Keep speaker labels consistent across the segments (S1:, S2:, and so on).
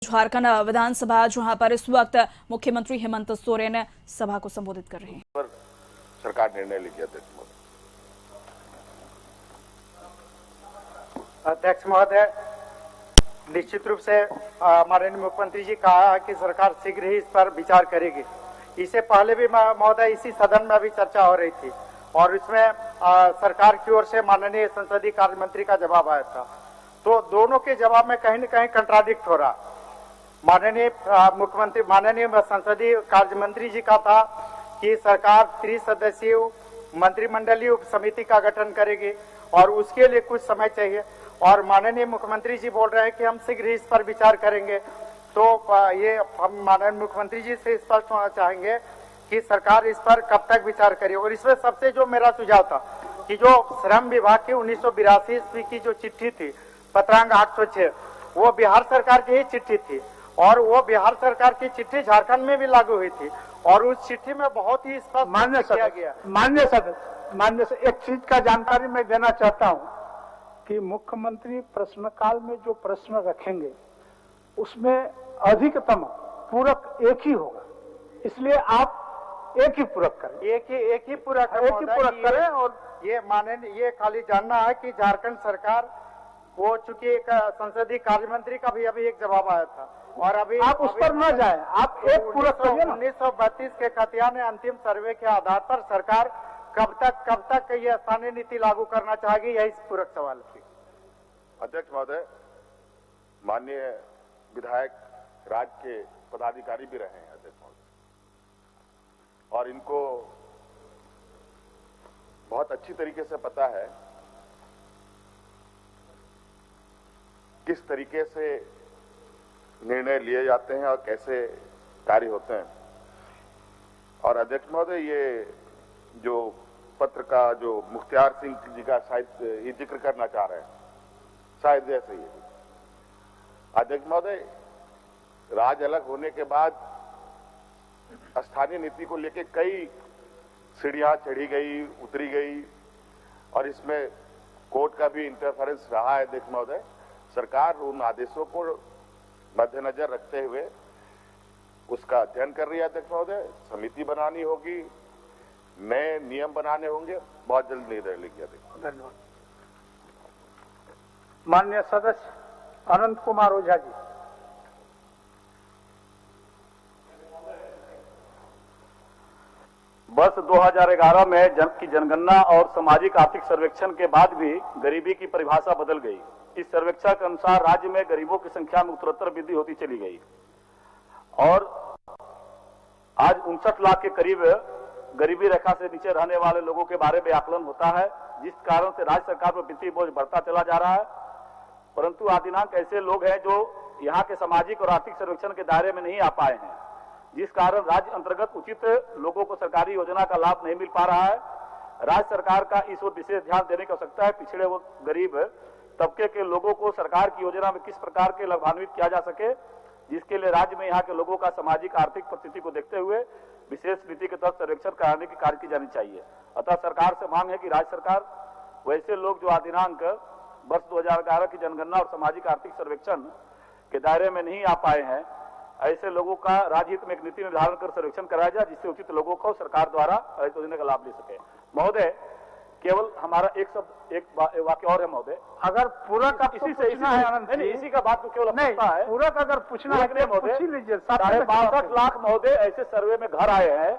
S1: झारखंड विधानसभा जहां पर इस वक्त मुख्यमंत्री हेमंत सोरेन सभा को संबोधित कर रहे हैं।
S2: पर सरकार निर्णय लेगी।
S3: अध्यक्ष महोदय, निश्चित रूप से माननीय मुख्यमंत्री जी कहा कि सरकार शीघ्र ही इस पर विचार करेगी। इससे पहले भी महोदय इसी सदन में अभी चर्चा हो रही थी और इसमें सरकार की ओर से माननीय संसदीय कार्य मंत्री का जवाब आया था, तो दोनों के जवाब में कहीं न कहीं कंट्राडिक्ट हो रहा। माननीय मुख्यमंत्री माननीय संसदीय कार्य मंत्री जी का था कि सरकार त्रिसदस्यीय मंत्रिमंडलीय उप समिति का गठन करेगी और उसके लिए कुछ समय चाहिए, और माननीय मुख्यमंत्री जी बोल रहे हैं कि हम शीघ्र ही इस पर विचार करेंगे। तो ये हम माननीय मुख्यमंत्री जी से स्पष्ट होना चाहेंगे कि सरकार इस पर कब तक विचार करे। और इसमें सबसे जो मेरा सुझाव था कि जो श्रम विभाग की 1982 ईस्वी की जो चिट्ठी थी पत्रांक 806, वो बिहार सरकार की ही चिट्ठी थी और वो बिहार सरकार की चिट्ठी झारखंड में भी लागू हुई थी और उस चिट्ठी में बहुत ही स्पष्ट किया गया।
S4: मान्य सर, एक चीज का जानकारी मैं देना चाहता हूं कि मुख्यमंत्री प्रश्नकाल में जो प्रश्न रखेंगे उसमें अधिकतम पूरक एक ही होगा, इसलिए आप एक ही पूरक करें।
S3: एक ही पूरक
S4: करें। और
S3: ये खाली जानना है कि झारखंड सरकार वो चूंकि एक संसदीय कार्य मंत्री का भी अभी एक जवाब आया था और अभी
S4: आप उस पर न जाए, आप एक पूरक करिए।
S3: 1932 के खतियान अंतिम सर्वे के आधार पर सरकार कब तक ये स्थानीय नीति लागू करना चाहेगी, यही पूरक सवाल थी।
S2: अध्यक्ष महोदय, माननीय विधायक राज्य के पदाधिकारी भी रहे हैं अध्यक्ष महोदय, और इनको बहुत अच्छी तरीके से पता है किस तरीके से निर्णय लिए जाते हैं और कैसे कार्य होते हैं। और अध्यक्ष महोदय, ये जो पत्र का जो मुख्तियार सिंह जी का शायद ये जिक्र करना चाह रहे हैं, शायद जैसे ही अध्यक्ष महोदय, राज्य अलग होने के बाद स्थानीय नीति को लेकर कई सीढ़ियां चढ़ी गई, उतरी गई और इसमें कोर्ट का भी इंटरफेरेंस रहा है। अध्यक्ष महोदय, सरकार उन आदेशों को मद्देनजर रखते हुए उसका अध्ययन कर रही है। अध्यक्ष महोदय, समिति बनानी होगी, नए नियम बनाने होंगे, बहुत जल्द निर्णय लेंगे।
S4: धन्यवाद। माननीय सदस्य अनंत कुमार ओझा जी।
S5: वर्ष 2011 में जनगणना और सामाजिक आर्थिक सर्वेक्षण के बाद भी गरीबी की परिभाषा बदल गई। इस सर्वेक्षण के अनुसार राज्य में गरीबों की संख्या में उत्तरोत्तर वृद्धि होती चली गई और आज 59 लाख के करीब गरीबी रेखा से नीचे रहने वाले लोगों के बारे में आकलन होता है, जिस कारण से राज्य सरकार पर वित्तीय बोझ बढ़ता चला जा रहा है। परंतु आदिनांक ऐसे लोग हैं जो यहाँ के सामाजिक और आर्थिक सर्वेक्षण के दायरे में नहीं आ पाए हैं, जिस कारण राज्य अंतर्गत उचित लोगों को सरकारी योजना का लाभ नहीं मिल पा रहा है। राज्य सरकार का इस ओर विशेष ध्यान देने की आवश्यकता है। पिछड़े व गरीब तबके के लोगों को सरकार की योजना में किस प्रकार के लाभान्वित किया जा सके, जिसके लिए राज्य में यहाँ के लोगों का सामाजिक आर्थिक परिस्थिति को देखते हुए विशेष नीति के तहत सर्वेक्षण कराने की कार्य की जानी चाहिए। अतः सरकार से मांग है कि राज्य सरकार वैसे लोग जो आदिनांक वर्ष 2011 की जनगणना और सामाजिक आर्थिक सर्वेक्षण के दायरे में नहीं आ पाए हैं, ऐसे लोगों का राज्य हित में एक नीति निर्धारण कर सर्वेक्षण कराया जाए, जिससे उचित लोगों को सरकार द्वारा योजना का लाभ ले सके। महोदय, केवल हमारा एक वाक्य और है महोदय,
S4: अगर पूरा का
S5: इसी से इसी का बात तो केवल
S4: नहीं है, पूरा अगर पूछना है
S5: महोदय,
S4: पूछ लीजिए।
S5: 62 लाख महोदय ऐसे सर्वे में घर आए हैं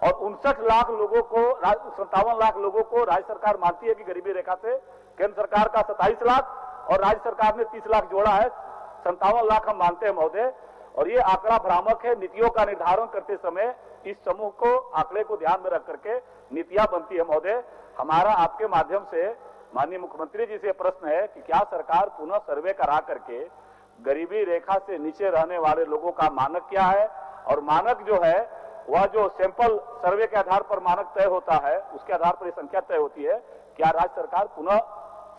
S5: और 59 लाख लोगों को 57 लाख लोगों को राज्य सरकार मानती है कि गरीबी रेखा से, केंद्र सरकार का 27 लाख और राज्य सरकार ने 30 लाख जोड़ा है, 57 लाख हम मानते हैं महोदय। और ये आंकड़ा भ्रामक है। नीतियों का निर्धारण करते समय इस समूह को आंकड़े को ध्यान में रख करके नीतियां बनती है। महोदय, हमारा आपके माध्यम से माननीय मुख्यमंत्री जी से प्रश्न है कि क्या सरकार पुनः सर्वे करा करके गरीबी रेखा से नीचे रहने वाले लोगों का मानक क्या है, और मानक जो है वह जो सैंपल सर्वे के आधार पर मानक तय होता है उसके आधार पर संख्या तय होती है, क्या राज्य सरकार पुनः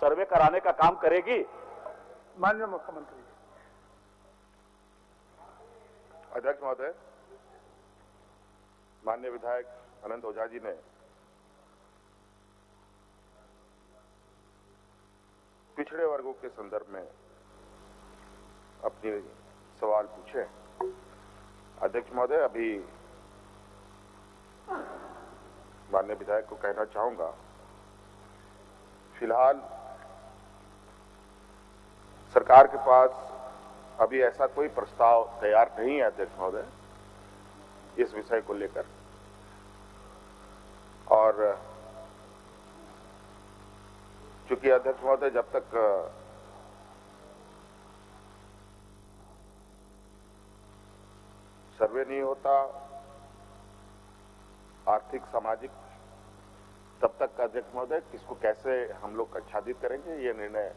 S5: सर्वे कराने का काम करेगी?
S4: माननीय मुख्यमंत्री।
S2: अध्यक्ष महोदय, माननीय विधायक अनंत ओझा जी ने पिछड़े वर्गों के संदर्भ में अपनी सवाल पूछे। अध्यक्ष महोदय, अभी माननीय विधायक को कहना चाहूंगा, फिलहाल सरकार के पास अभी ऐसा कोई प्रस्ताव तैयार नहीं है अध्यक्ष महोदय इस विषय को लेकर। और चूंकि अध्यक्ष महोदय जब तक सर्वे नहीं होता आर्थिक सामाजिक, तब तक अध्यक्ष महोदय किसको कैसे हम लोग आच्छादित करेंगे ये निर्णय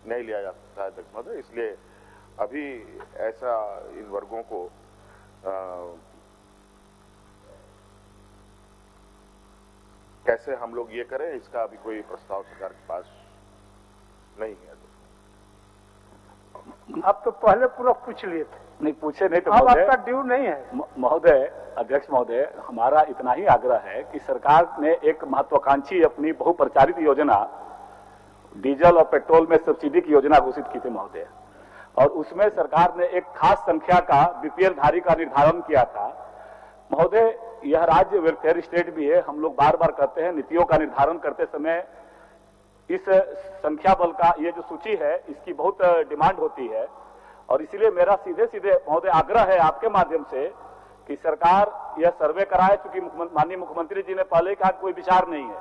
S2: नहीं लिया जा सकता है अध्यक्ष महोदय। इसलिए अभी ऐसा इन वर्गों को कैसे हम लोग ये करें इसका अभी कोई प्रस्ताव सरकार के पास नहीं है।
S4: आप तो पहले पूरा पूछ लिए थे,
S5: नहीं पूछे नहीं तो
S4: अब
S5: महोदय,
S4: आपका ड्यू नहीं है।
S5: महोदय, अध्यक्ष महोदय, हमारा इतना ही आग्रह है कि सरकार ने एक महत्वाकांक्षी अपनी बहुप्रचारित योजना डीजल और पेट्रोल में सब्सिडी की योजना घोषित की थी महोदय, और उसमें सरकार ने एक खास संख्या का बीपीएल धारी का निर्धारण किया था महोदय। यह राज्य वेलफेयर स्टेट भी है, हम लोग बार बार कहते हैं नीतियों का निर्धारण करते समय इस संख्या बल का ये जो सूची है इसकी बहुत डिमांड होती है, और इसीलिए मेरा सीधे सीधे महोदय आग्रह है आपके माध्यम से कि सरकार यह सर्वे कराए। चूंकि माननीय मुख्यमंत्री जी ने पहले ही कहा कोई विचार नहीं है,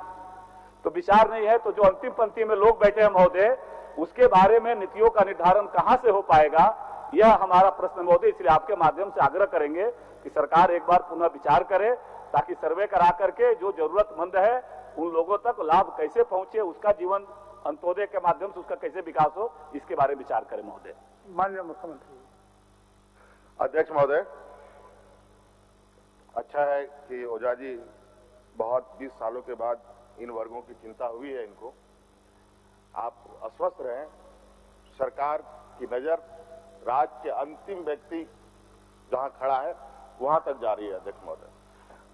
S5: तो विचार नहीं है तो जो अंतिम पंक्ति में लोग बैठे हैं महोदय, उसके बारे में नीतियों का निर्धारण कहां से हो पाएगा, यह हमारा प्रश्न महोदय। इसलिए आपके माध्यम से आग्रह करेंगे कि सरकार एक बार पुनः विचार करे, ताकि सर्वे करा करके जो जरूरतमंद है उन लोगों तक लाभ कैसे पहुंचे, उसका जीवन अंत्योदय के माध्यम से उसका कैसे विकास हो, इसके बारे में विचार करें महोदय।
S4: माननीय मुख्यमंत्री।
S2: अध्यक्ष महोदय, अच्छा है कि ओझा जी बहुत 20 सालों के बाद इन वर्गों की चिंता हुई है इनको। आप अस्वस्थ रहें, सरकार की नजर राज्य के अंतिम व्यक्ति जहां खड़ा है वहां तक जा रही है अध्यक्ष महोदय,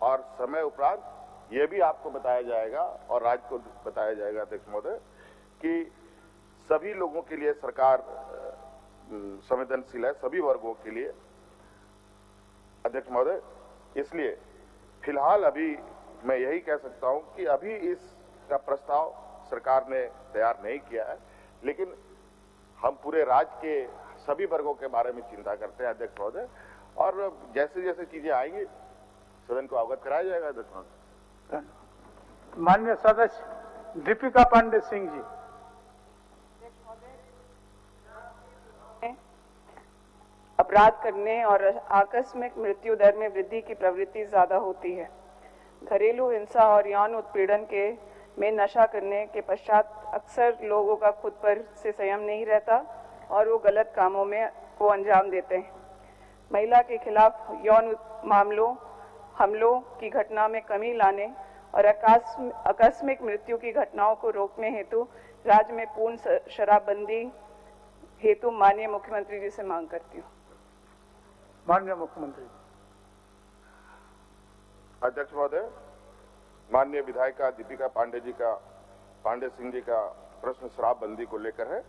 S2: और समय उपरांत यह भी आपको बताया जाएगा और राज्य को बताया जाएगा अध्यक्ष महोदय कि सभी लोगों के लिए सरकार संवेदनशील है, सभी वर्गों के लिए अध्यक्ष महोदय। इसलिए फिलहाल अभी मैं यही कह सकता हूं कि अभी इसका प्रस्ताव सरकार ने तैयार नहीं किया है, लेकिन हम पूरे राज्य के सभी वर्गों के बारे में चिंता करते हैं अध्यक्ष महोदय, और जैसे जैसे चीजें आएंगी सदन को अवगत कराया जाएगा अध्यक्ष महोदय।
S4: माननीय सदस्य दीपिका पांडे सिंह जी।
S6: अपराध करने और आकस्मिक मृत्यु दर में वृद्धि की प्रवृत्ति ज्यादा होती है। घरेलू हिंसा और यौन उत्पीड़न में नशा करने के पश्चात अक्सर लोगों का खुद पर से संयम नहीं रहता और वो गलत कामों में को अंजाम देते हैं। महिला के खिलाफ यौन हमलों की घटना में कमी लाने और आकस्मिक मृत्यु की घटनाओं को रोकने हेतु राज्य में पूर्ण शराबबंदी हेतु माननीय मुख्यमंत्री जी से मांग करती हूँ।
S4: माननीय मुख्यमंत्री।
S2: अध्यक्ष महोदय, माननीय विधायिका दीपिका पांडे सिंह जी का प्रश्न शराबबंदी को लेकर है,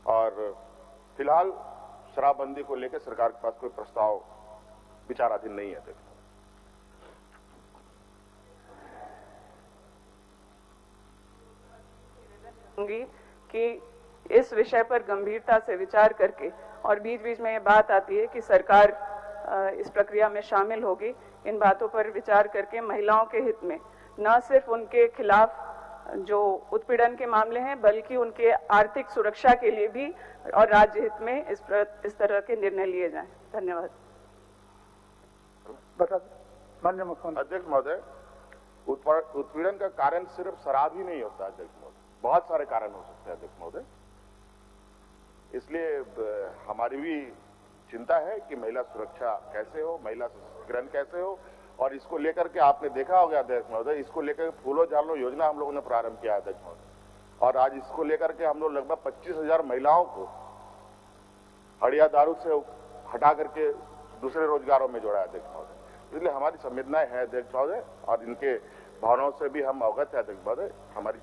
S2: और फिलहाल शराबबंदी को लेकर सरकार के पास कोई प्रस्ताव विचाराधीन नहीं है अध्यक्ष।
S6: कि इस विषय पर गंभीरता से विचार करके, और बीच बीच में ये बात आती है कि सरकार इस प्रक्रिया में शामिल होगी, इन बातों पर विचार करके महिलाओं के हित में न सिर्फ उनके खिलाफ जो उत्पीड़न के मामले हैं बल्कि उनके आर्थिक सुरक्षा के लिए भी और राज्य हित में इस तरह के निर्णय लिए जाएं। धन्यवाद।
S4: माननीय मुख्यमंत्री।
S2: अध्यक्ष महोदय, उत्पीड़न का कारण सिर्फ शराब ही नहीं होता अध्यक्ष महोदय, बहुत सारे कारण हो सकते हैं अध्यक्ष महोदय। इसलिए हमारी भी चिंता है कि महिला सुरक्षा कैसे हो, महिला सशक्तिकरण कैसे हो, और इसको लेकर के आपने देखा होगा अध्यक्ष महोदय, इसको लेकर फूलो झालो योजना हम लोगों ने प्रारंभ किया अध्यक्ष महोदय, और आज इसको लेकर के हम लोग लगभग 25,000 महिलाओं को हड़िया दारू से हटा करके दूसरे रोजगारों में जोड़ा अध्यक्ष महोदय। इसलिए हमारी संवेदनाएं हैं अध्यक्ष महोदय, और इनके भावनाओं से भी हम अवगत है अध्यक्ष महोदय। हमारी